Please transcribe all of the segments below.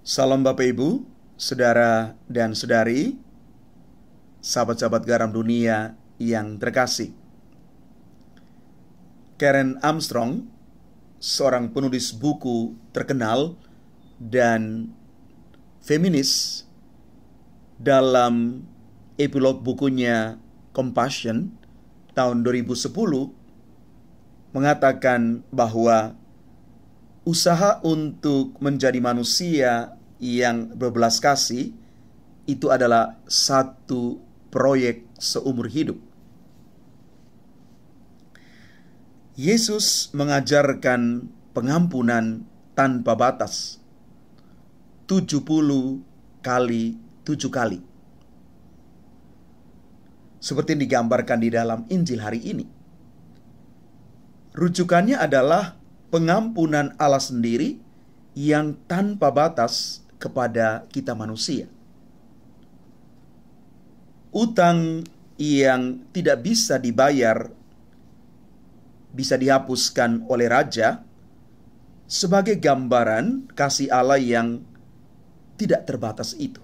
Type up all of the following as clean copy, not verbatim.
Salam Bapak Ibu, Saudara dan Saudari, sahabat-sahabat garam dunia yang terkasih. Karen Armstrong, seorang penulis buku terkenal dan feminis, dalam epilog bukunya Compassion tahun 2010 mengatakan bahwa usaha untuk menjadi manusia yang berbelas kasih itu adalah satu proyek seumur hidup. Yesus mengajarkan pengampunan tanpa batas 70 kali 7 kali. Seperti yang digambarkan di dalam Injil hari ini. Rujukannya adalah pengampunan Allah sendiri yang tanpa batas kepada kita manusia. Utang yang tidak bisa dibayar bisa dihapuskan oleh raja sebagai gambaran kasih Allah yang tidak terbatas itu.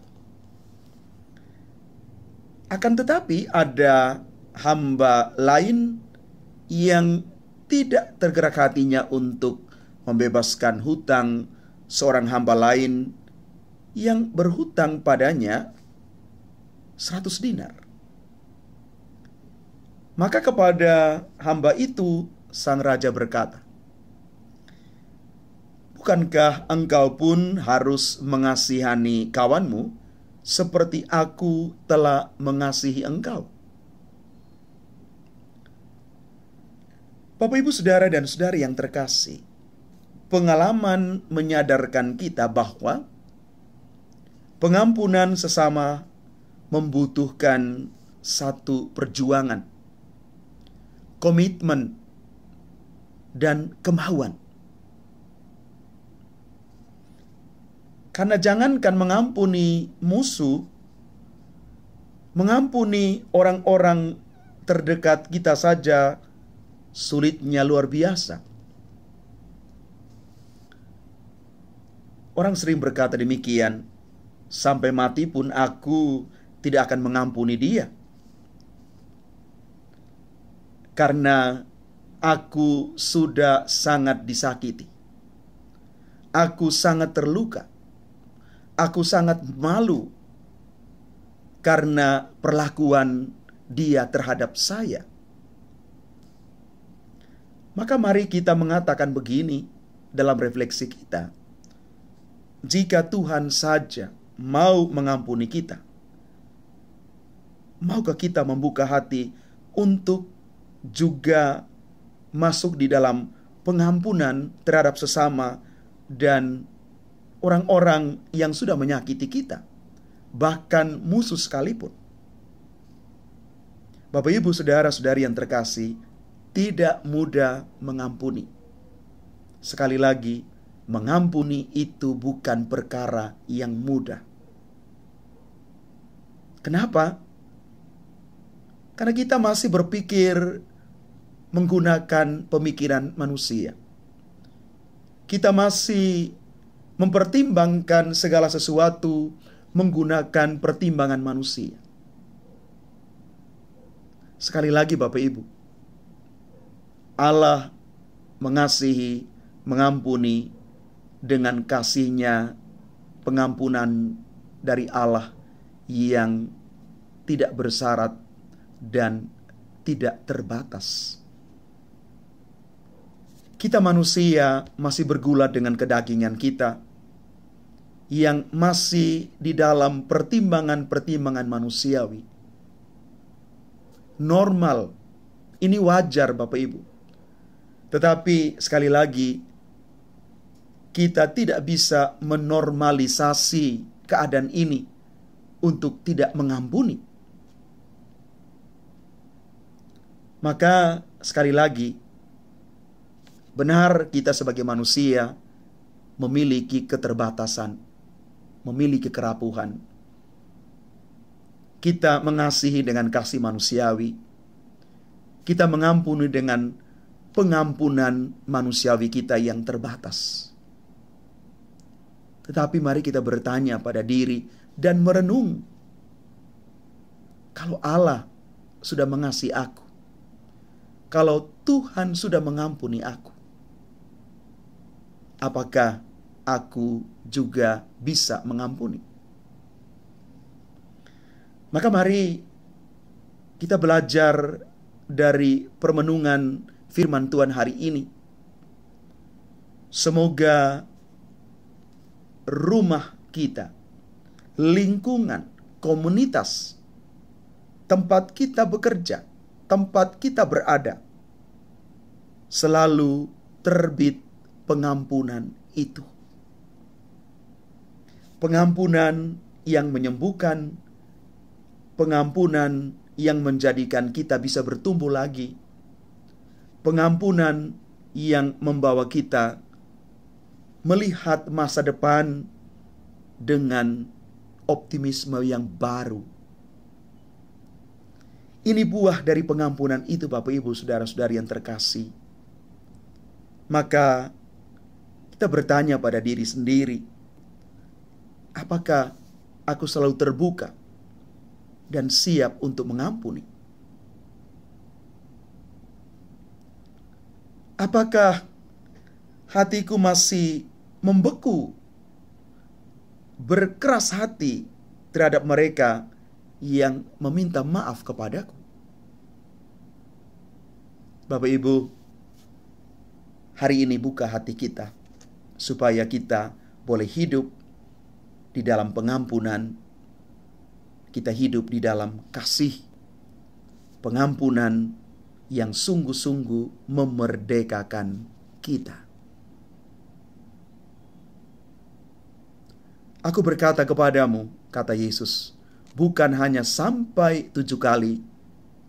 Akan tetapi ada hamba lain yang tidak tergerak hatinya untuk membebaskan hutang seorang hamba lain yang berhutang padanya 100 dinar. Maka kepada hamba itu sang raja berkata, "Bukankah engkau pun harus mengasihani kawanmu seperti aku telah mengasihi engkau?" Bapak, Ibu, Saudara dan Saudari yang terkasih, pengalaman menyadarkan kita bahwa pengampunan sesama membutuhkan satu perjuangan, komitmen, dan kemauan. Karena jangankan mengampuni musuh, mengampuni orang-orang terdekat kita saja sulitnya luar biasa. Orang sering berkata demikian, "Sampai mati pun aku tidak akan mengampuni dia. Karena aku sudah sangat disakiti. Aku sangat terluka. Aku sangat malu karena perlakuan dia terhadap saya." Maka mari kita mengatakan begini dalam refleksi kita. Jika Tuhan saja mau mengampuni kita, maukah kita membuka hati untuk juga masuk di dalam pengampunan terhadap sesama dan orang-orang yang sudah menyakiti kita, bahkan musuh sekalipun? Bapak, Ibu, Saudara-saudari yang terkasih, tidak mudah mengampuni. Sekali lagi, mengampuni itu bukan perkara yang mudah. Kenapa? Karena kita masih berpikir menggunakan pemikiran manusia. Kita masih mempertimbangkan segala sesuatu menggunakan pertimbangan manusia. Sekali lagi Bapak Ibu, Allah mengasihi, mengampuni dengan kasih-Nya, pengampunan dari Allah yang tidak bersyarat dan tidak terbatas. Kita manusia masih bergulat dengan kedagingan kita yang masih di dalam pertimbangan-pertimbangan manusiawi. Normal, ini wajar Bapak Ibu. Tetapi sekali lagi, kita tidak bisa menormalisasi keadaan ini untuk tidak mengampuni. Maka sekali lagi, benar kita sebagai manusia memiliki keterbatasan, memiliki kerapuhan. Kita mengasihi dengan kasih manusiawi. Kita mengampuni dengan pengampunan manusiawi kita yang terbatas. Tetapi mari kita bertanya pada diri dan merenung. Kalau Allah sudah mengasihi aku, kalau Tuhan sudah mengampuni aku, apakah aku juga bisa mengampuni? Maka mari kita belajar dari permenungan firman Tuhan hari ini. Semoga rumah kita, lingkungan, komunitas, tempat kita bekerja, tempat kita berada, selalu terbit pengampunan itu. Pengampunan yang menyembuhkan, pengampunan yang menjadikan kita bisa bertumbuh lagi, pengampunan yang membawa kita melihat masa depan dengan optimisme yang baru. Ini buah dari pengampunan itu, Bapak Ibu, saudara-saudari yang terkasih. Maka kita bertanya pada diri sendiri, apakah aku selalu terbuka dan siap untuk mengampuni? Apakah hatiku masih membeku, berkeras hati terhadap mereka yang meminta maaf kepadaku? Bapak Ibu, hari ini buka hati kita supaya kita boleh hidup di dalam pengampunan, kita hidup di dalam kasih, pengampunan yang sungguh-sungguh memerdekakan kita. Aku berkata kepadamu, kata Yesus, bukan hanya sampai 7 kali,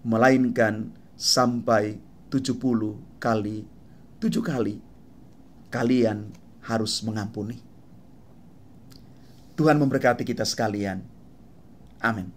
melainkan sampai 70 kali 7 kali kalian harus mengampuni. Tuhan memberkati kita sekalian. Amin.